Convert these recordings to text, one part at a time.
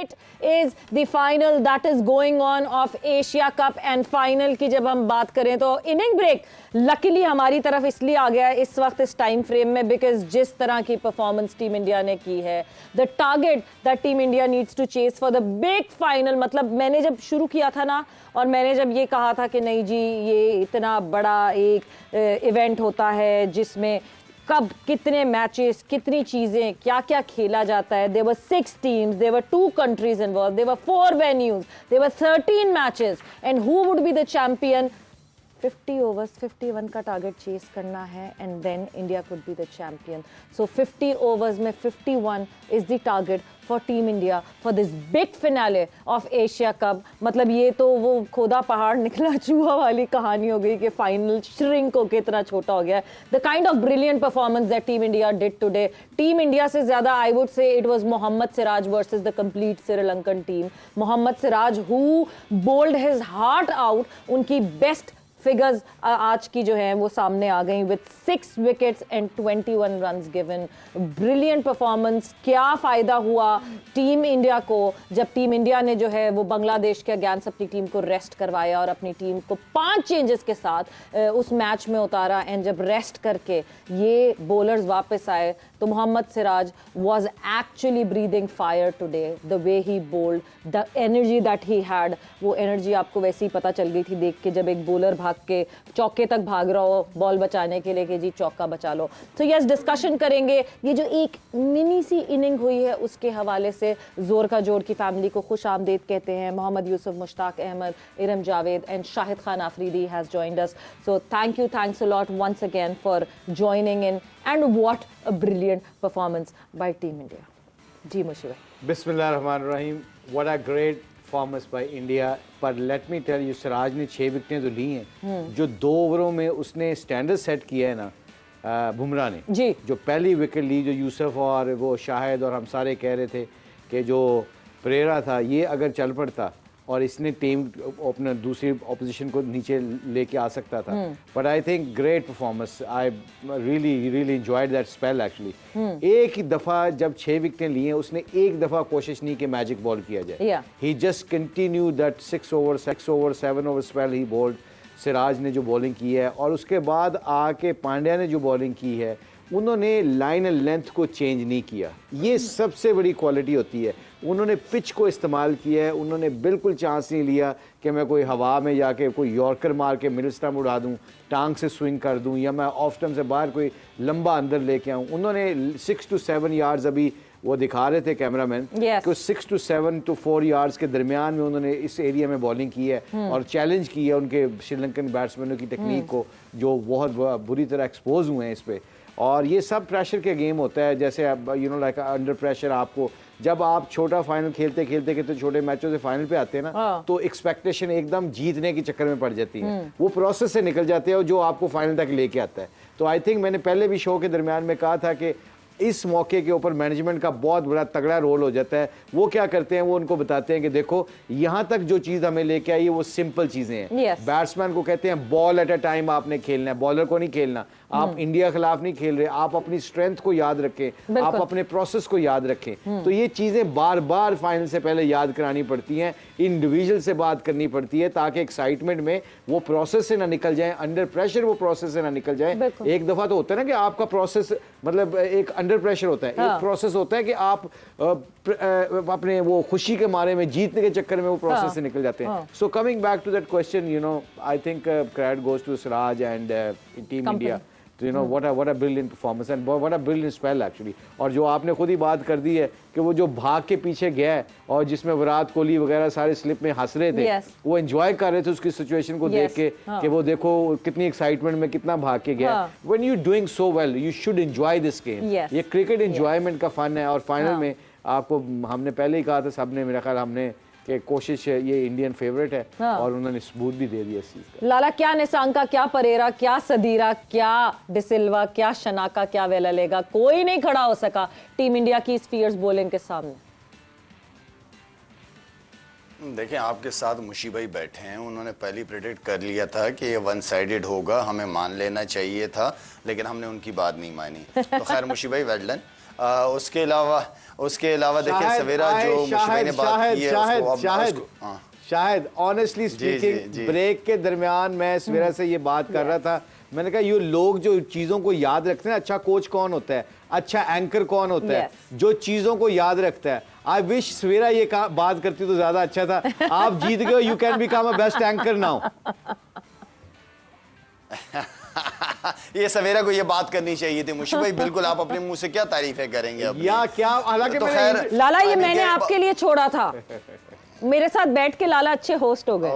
It is the final that is going on of Asia Cup and final की जब हम बात करें तो इनिंग ब्रेक लकीली हमारी तरफ इसलिए आ गया है इस वक्त इस टाइम फ्रेम में बिकॉज जिस तरह की परफॉर्मेंस टीम इंडिया ने की है, the target that team India needs to chase for the big final. मतलब मैंने जब शुरू किया था ना और मैंने जब ये कहा था कि नहीं जी ये इतना बड़ा एक इवेंट होता है जिसमें कब कितने मैचेस, कितनी चीजें, क्या क्या खेला जाता है। There were 6 teams, there were 2 countries involved, there were 4 venues, there were 13 matches and who would be the champion. 50 overs 51 का टारगेट चेस करना है and then India could be the champion. So 50 overs में 51 is the target for team India for this big finale of Asia cup. मतलब ये तो वो खोदा पहाड़ निकला चूहा वाली कहानी हो गई कि फाइनल श्रिंक होके इतना छोटा हो गया है। The kind of brilliant performance that team India did today, team India से ज्यादा I would say it was Mohammed Siraj versus the complete Sri Lankan team. Mohammed Siraj who bowled his heart out, उनकी बेस्ट फिगर्स आज की जो है वो सामने आ गई with 6 wickets and 21 runs given. Brilliant performance. क्या फायदा हुआ टीम इंडिया को जब टीम इंडिया ने जो है वो बांग्लादेश के अगेंस्ट अपनी टीम को रेस्ट करवाया और अपनी टीम को 5 चेंजेस के साथ उस मैच में उतारा एंड जब रेस्ट करके ये बॉलर्स वापस आए तो Mohammed Siraj was actually breathing fire today. The way he bowled, the energy that he had, वो एनर्जी आपको वैसे ही पता चल गई थी देख के जब एक बॉलर भाग के चौके तक भाग रहा हो बॉल बचाने के लिए कि जी चौका बचा लो। तो यस, डिस्कशन करेंगे ये जो एक मिनी सी इनिंग हुई है उसके हवाले से। जोर का जोर की फैमिली को खुश आमदेद कहते हैं। Mohammad Yusuf, Mushtaq Ahmed, Iram Javed and Shahid Khan Afridi has joined us. So thanks a lot once again for joining in and what a brilliant performance by team India. जी मुशी भाई। बिस्मिल्लाहिर्रहमानिर्रहीम। What a great performance by India. पर let me tell you, Siraj ने 6 विकेटें तो ली हैं। जो 2 ओवरों में उसने स्टैंडर्ड सेट किया है ना बुमराह ने जी, जो पहली विकेट ली, जो यूसुफ और वो शाहिद और हम सारे कह रहे थे कि जो परेरा था ये अगर चल पड़ता और इसने टीम अपना दूसरी ऑपोजिशन को नीचे लेके आ सकता था। But I think great performance. I really enjoyed that spell actually. एक ही दफ़ा जब 6 विकेटें ली हैं उसने एक दफ़ा कोशिश नहीं कि मैजिक बॉल किया जाए। He just continue that 6 over 7 over spell he bowled. Siraj ने जो बॉलिंग की है और उसके बाद आके पांड्या ने जो बॉलिंग की है, उन्होंने लाइन एंड लेंथ को चेंज नहीं किया। ये सबसे बड़ी क्वालिटी होती है। उन्होंने पिच को इस्तेमाल किया है, उन्होंने बिल्कुल चांस नहीं लिया कि मैं कोई हवा में जाके कोई यॉर्कर मार के मिडिल स्टंप उड़ा दूं, टांग से स्विंग कर दूं या मैं ऑफ स्टंप से बाहर कोई लंबा अंदर लेके आऊं। उन्होंने 6 to 7 यार्ड्स, अभी वो दिखा रहे थे कैमरामैन कि 6 to 7 to 4 यार्ड्स के दरमियान में उन्होंने इस एरिया में बॉलिंग की है और चैलेंज की है उनके श्रीलंकन बैट्समैनों की टेक्निक को जो बहुत बुरी तरह एक्सपोज हुए हैं इस पर। और ये सब प्रेशर के गेम होता है, जैसे you know like under pressure आपको जब आप छोटा फाइनल खेलते खेलते खेलते छोटे मैचों से फाइनल पे आते हैं ना तो एक्सपेक्टेशन एकदम जीतने के चक्कर में पड़ जाती है, वो प्रोसेस से निकल जाते हैं जो आपको फाइनल तक लेके आता है। तो आई थिंक मैंने पहले भी शो के दरमियान में कहा था कि इस मौके के ऊपर मैनेजमेंट का बहुत बड़ा तगड़ा रोल हो जाता है। वो क्या करते हैं, वो उनको बताते हैं कि देखो यहाँ तक जो चीज़ हमें लेके आई है वो सिंपल चीज़ें हैं। बैट्समैन को कहते हैं बॉल एट अ टाइम आपने खेलना है, बॉलर को नहीं खेलना। आप इंडिया के खिलाफ नहीं खेल रहे, आप अपनी स्ट्रेंथ को याद रखें, आप अपने प्रोसेस को याद रखें। तो ये चीज़ें बार बार फाइनल से पहले याद करानी पड़ती हैं, इंडिविजुअल से बात करनी पड़ती है ताकि एक्साइटमेंट में वो प्रोसेस से ना निकल जाए, अंडर प्रेशर वो प्रोसेस से ना निकल जाए। एक दफ़ा तो होता है ना कि आपका प्रोसेस मतलब एक अंडर प्रेशर होता है, एक प्रोसेस होता है कि आप अपने वो खुशी के मारे में जीतने के चक्कर में वो प्रोसेस से निकल जाते हैं। So coming back to that question, you know I think credit goes to Siraj and team India. तो you know what a brilliant performance and what a brilliant spell actually. और जो आपने खुद ही बात कर दी है कि वो जो भाग के पीछे गया है और जिसमें विराट कोहली वगैरह सारे स्लिप में हंस रहे थे, वो एंजॉय कर रहे थे उसकी सिचुएशन को देख के कि वो देखो कितनी एक्साइटमेंट में कितना भाग के गया। When you doing so well you should enjoy this game. ये क्रिकेट एंजॉयमेंट का फन है। और फाइनल में आपको हमने पहले ही कहा था सबने, मेरा ख्याल हमने कि कोशिश ये इंडियन फेवरेट है और उन्होंने सबूत भी दे दिया इस चीज का। लाला, क्या निसांका, क्या परेरा, क्या सदीरा, क्या डिसिल्वा, क्या शनाका, क्या वेलालेगा, कोई नहीं खड़ा हो सका टीम इंडिया की इस फियर्स बॉलिंग के सामने। देखें, आपके साथ मुशी भाई बैठे हैं, उन्होंने पहले प्रेडिक्ट कर लिया था कि ये 1 साइडेड होगा, हमें मान लेना चाहिए था, लेकिन हमने उनकी बात नहीं मानी। तो खैर मुशी भाई वेल डन। उसके अलावा देखिए सवेरा जो मुशीबाई ने बात की है शायद ऑनेस्टली स्पीकिंग ब्रेक के दरमियान मैं सवेरा से ये बात कर रहा था, मैंने कहा ये लोग जो चीजों को याद रखते हैं, अच्छा कोच कौन होता है, अच्छा एंकर कौन होता है, जो चीजों को याद रखता है। आई विश सवेरा ये बात करती तो ज्यादा अच्छा था। आप जीत गए, you can become a best anchor now. ये सवेरा को ये बात करनी चाहिए थी। मुशी भाई बिल्कुल, आप अपने मुंह से क्या तारीफें करेंगे अब या क्या, हालांकि तो खैर लाला ये मैंने आपके लिए छोड़ा था, मेरे साथ बैठ के लाला अच्छे होस्ट हो गए।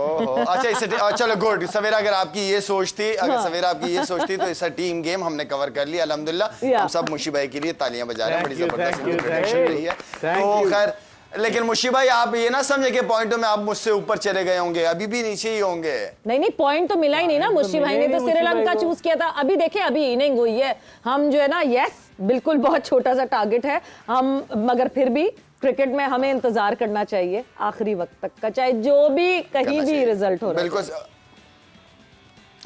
अच्छा इसे चलो गुड। सवेरा अगर आपकी ये सोच थी, अगर सवेरा आपकी ये सोच थी तो इसका टीम गेम हमने कवर कर लिया अल्हम्दुलिल्लाह। हम सब मुशी भाई के लिए तालियां बजा रहे हैं, बड़ी जबरदस्त प्रोडक्शन रही है। तो खैर लेकिन मुशी भाई आप ये ना समझे कि पॉइंटों में आप मुझसे ऊपर चले गए होंगे, अभी भी नीचे ही होंगे। नहीं पॉइंट तो मिला ही नहीं ना, मुशी भाई ने तो श्रीलंका चूज किया था। अभी देखे अभी इनिंग हुई है, हम जो है ना, यस बिल्कुल बहुत छोटा सा टारगेट है हम, मगर फिर भी क्रिकेट में हमें इंतजार करना चाहिए आखिरी वक्त तक का, चाहे जो भी कहीं भी रिजल्ट हो रहा है। बिल्कुल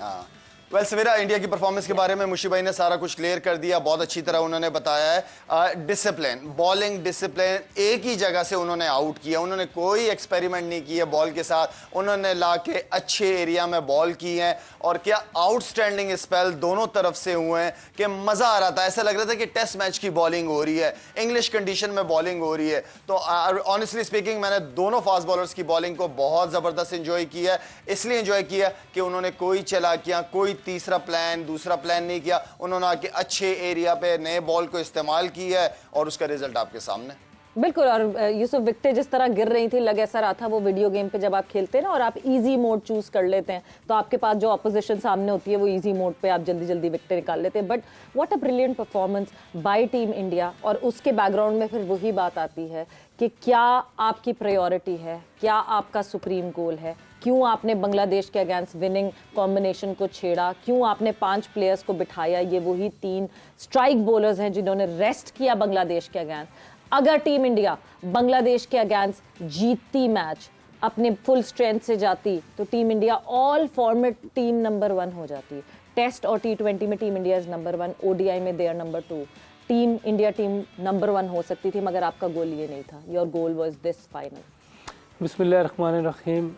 हाँ। वेल सवेरा इंडिया की परफॉर्मेंस के बारे में मुशी भाई ने सारा कुछ क्लियर कर दिया, बहुत अच्छी तरह उन्होंने बताया है। डिसिप्लिन, बॉलिंग डिसिप्लिन, एक ही जगह से उन्होंने आउट किया, उन्होंने कोई एक्सपेरिमेंट नहीं किया बॉल के साथ, उन्होंने ला के अच्छे एरिया में बॉल की है और क्या आउटस्टैंडिंग स्पेल दोनों तरफ से हुए हैं कि मजा आ रहा था। ऐसा लग रहा था कि टेस्ट मैच की बॉलिंग हो रही है, इंग्लिश कंडीशन में बॉलिंग हो रही है। तो ऑनेस्टली स्पीकिंग मैंने दोनों फास्ट बॉलर्स की बॉलिंग को बहुत जबरदस्त एंजॉय किया, इसलिए एंजॉय किया कि उन्होंने कोई चालाकियां, कोई तीसरा प्लान दूसरा प्लान नहीं किया, उन्होंने आके अच्छे एरिया पे नए बॉल को इस्तेमाल किया है और उसका रिजल्ट आपके सामने। बिल्कुल। और यूसुफ विकेटें जिस तरह गिर रही थी, लग ऐसा रहा था वो वीडियो गेम पे जब आप खेलते हैं ना और आप इजी मोड चूज कर लेते हैं तो आपके पास जो ऑपोजिशन सामने होती है वो इजी मोड पे आप जल्दी जल्दी विकेटें निकाल लेते हैं। But what a brilliant performance by team India. और उसके बैकग्राउंड में फिर वही बात आती है कि क्या आपकी प्रायोरिटी है, क्या आपका सुप्रीम गोल है, क्यों आपने बांग्लादेश के अगेंस्ट विनिंग कॉम्बिनेशन को छेड़ा, क्यों आपने 5 प्लेयर्स को बिठाया। ये वही 3 स्ट्राइक बॉलर्स हैं जिन्होंने रेस्ट किया बांग्लादेश के अगेंस्ट। अगर टीम इंडिया बांग्लादेश के अगेंस्ट जीतती मैच, अपने फुल स्ट्रेंथ से जाती, तो team India all format team number 1 हो जाती। टेस्ट और T20 में team India is number 1, ODI में they are number 2। Team India team number 1 हो सकती थी, मगर आपका गोल ये नहीं था। Your goal was this final. बिस्मिल्लाहिर्रहमानिर्रहीम।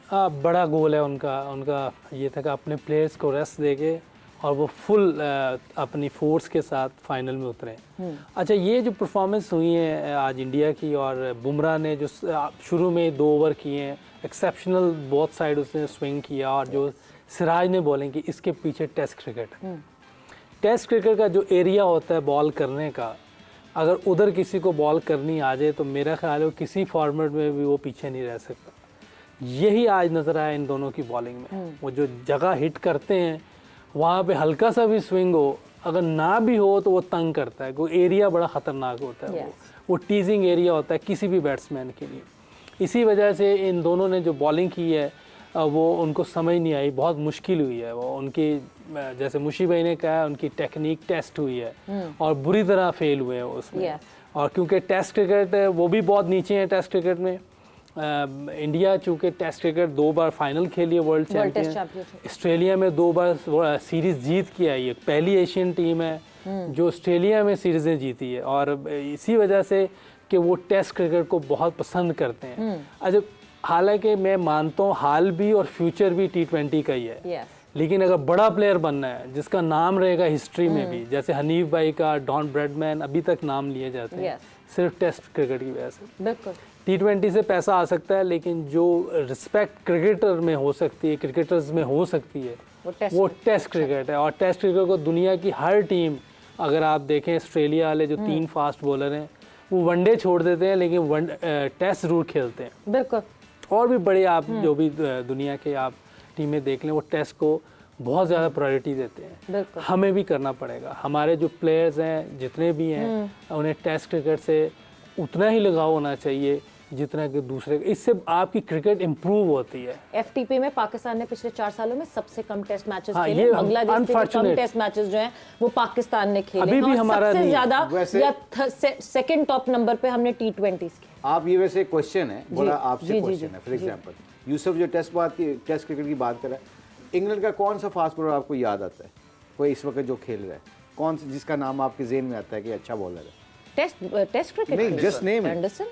बड़ा गोल है उनका ये था कि अपने प्लेयर्स को रेस्ट देके और वो फुल अपनी फोर्स के साथ फाइनल में उतरे। अच्छा, ये जो परफॉर्मेंस हुई है आज इंडिया की, और बुमराह ने जो शुरू में 2 ओवर किए हैं एक्सेप्शनल, बोथ साइड उसने स्विंग किया, और जो सिराज ने बॉलिंग की, इसके पीछे टेस्ट क्रिकेट का जो एरिया होता है बॉल करने का, अगर उधर किसी को बॉल करनी आ जाए तो मेरा ख्याल है वो किसी फॉर्मेट में भी वो पीछे नहीं रह सकता। यही आज नज़र आया इन दोनों की बॉलिंग में। वो जो जगह हिट करते हैं वहाँ पे हल्का सा भी स्विंग हो, अगर ना भी हो तो वो तंग करता है। कोई एरिया बड़ा ख़तरनाक होता है। वो टीजिंग एरिया होता है किसी भी बैट्समैन के लिए। इसी वजह से इन दोनों ने जो बॉलिंग की है वो उनको समझ नहीं आई, बहुत मुश्किल हुई है। वो उनकी, जैसे मुशी भाई ने कहा, उनकी टेक्निक टेस्ट हुई है और बुरी तरह फेल हुए हैं उसमें। और क्योंकि टेस्ट क्रिकेट वो भी बहुत नीचे हैं टेस्ट क्रिकेट में। इंडिया चूँकि टेस्ट क्रिकेट 2 बार फाइनल खेली है, वर्ल्ड चैंपियन। ऑस्ट्रेलिया में 2 बार सीरीज़ जीत के आई है, पहली एशियन टीम है जो ऑस्ट्रेलिया में सीरीज़ें जीती है। और इसी वजह से कि वो टेस्ट क्रिकेट को बहुत पसंद करते हैं। अच्छा, हालांकि मैं मानता हूँ हाल भी और फ्यूचर भी T20 का ही है, लेकिन अगर बड़ा प्लेयर बनना है जिसका नाम रहेगा हिस्ट्री में भी, जैसे हनीफ भाई का, डॉन ब्रैडमैन अभी तक नाम लिए जाते हैं सिर्फ टेस्ट क्रिकेट की वजह से। बिल्कुल। T20 से पैसा आ सकता है, लेकिन जो रिस्पेक्ट क्रिकेटर में हो सकती है, क्रिकेटर्स में हो सकती है, वो टेस्ट क्रिकेट है। और टेस्ट क्रिकेट को दुनिया की हर टीम, अगर आप देखें ऑस्ट्रेलिया वाले जो 3 फास्ट बॉलर हैं, वो वनडे छोड़ देते हैं लेकिन टेस्ट जरूर खेलते हैं। बिल्कुल। और भी बड़े आप जो भी दुनिया के आप टीमें देख लें, वो टेस्ट को बहुत ज़्यादा प्रायोरिटी देते हैं। हमें भी करना पड़ेगा। हमारे जो प्लेयर्स हैं जितने भी हैं, उन्हें टेस्ट क्रिकेट से उतना ही लगाव होना चाहिए जितना कि दूसरे। इससे आपकी क्रिकेट इंप्रूव होती है। FTP में पाकिस्तान ने पिछले 4 सालों में सबसे कम टेस्ट मैचेस खेले। बांग्लादेश से कम टेस्ट मैचेस जो हैं वो पाकिस्तान ने खेले। अभी भी हमारा सबसे ज्यादा या सेकंड टॉप नंबर पे हमने T20s खेले। आप ये वैसे क्वेश्चन है, बड़ा आपसे क्वेश्चन है। फॉर एग्जांपल यूसुफ जो टेस्ट क्रिकेट की बात कर रहा है, इंग्लैंड का कौन सा फास्ट बॉलर आपको याद आता है, कोई इस वक्त जो खेल रहा है, कौन सा जिसका नाम आपके जेहन में आता है कि अच्छा बॉलर है? टेस्ट क्रिकेट नहीं, just name it. Anderson,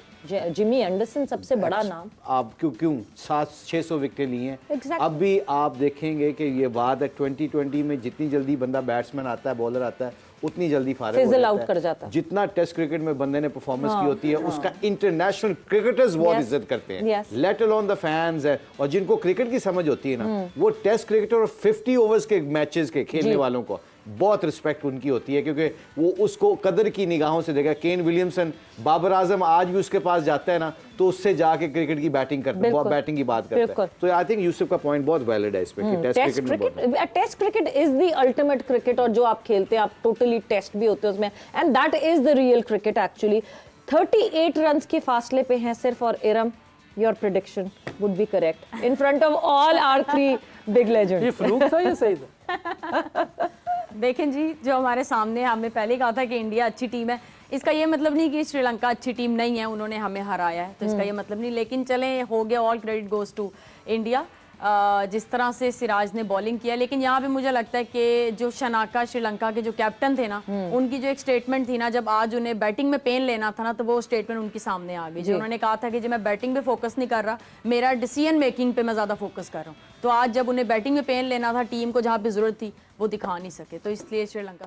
Jimmy Anderson सबसे बड़ा नाम। आप क्यों 700-600 विकेट लिए हैं। Exactly. अब भी आप देखेंगे कि ये बात है 2020 में जितनी जल्दी बंदा बैट्समैन आता है, बॉलर आता है, उतनी जल्दी फारिग हो Fizzle जाता out है। कर जाता है। जितना टेस्ट क्रिकेट में बंदे ने परफॉर्मेंस की होती है, उसका इंटरनेशनल क्रिकेटर्स बहुत Yes. इज्जत करते हैं, Yes. Let alone the fans है। और जिनको क्रिकेट की समझ होती है ना, वो टेस्ट क्रिकेटर और 50 ओवर्स के मैचेस के खेलने वालों को बहुत रिस्पेक्ट उनकी होती है, क्योंकि वो उसको कदर की निगाहों से देखा। केन विलियमसन, बाबर आजम आज भी उसके पास जाता है ना, तो उससे जाके क्रिकेट की बैटिंग करता है, बैटिंग की बात करता है। तो आई थिंक यूसुफ का पॉइंट बहुत वैलिड है इसमें कि test cricket is the ultimate cricket, और जो आप खेलते हैं आप टोटली टेस्ट भी होते हैं उसमें, and that is the real cricket actually. 38 runs के फासले पे हैं सिर्फ, और Iram, your prediction would be correct in front of all our 3 big legends. ये फ्लूक था या सही था? देखें जी, जो हमारे सामने, हमने पहले कहा था कि इंडिया अच्छी टीम है, इसका ये मतलब नहीं कि श्रीलंका अच्छी टीम नहीं है, उन्होंने हमें हराया है, तो इसका ये मतलब नहीं। लेकिन चलें, हो गया, all credit goes to India. जिस तरह से सिराज ने बॉलिंग किया, लेकिन यहाँ पे मुझे लगता है कि जो शनाका, श्रीलंका के जो कैप्टन थे ना, उनकी जो एक स्टेटमेंट थी ना, जब आज उन्हें बैटिंग में पेन लेना था ना, तो वो स्टेटमेंट उनके सामने आ गई। जो उन्होंने कहा था कि जो मैं बैटिंग पे फोकस नहीं कर रहा, मेरा डिसीजन मेकिंग पे मैं ज़्यादा फोकस कर रहा हूँ। तो आज जब उन्हें बैटिंग में पेन लेना था, टीम को जहाँ पे ज़रूरत थी, वो दिखा नहीं सके, तो इसलिए श्रीलंका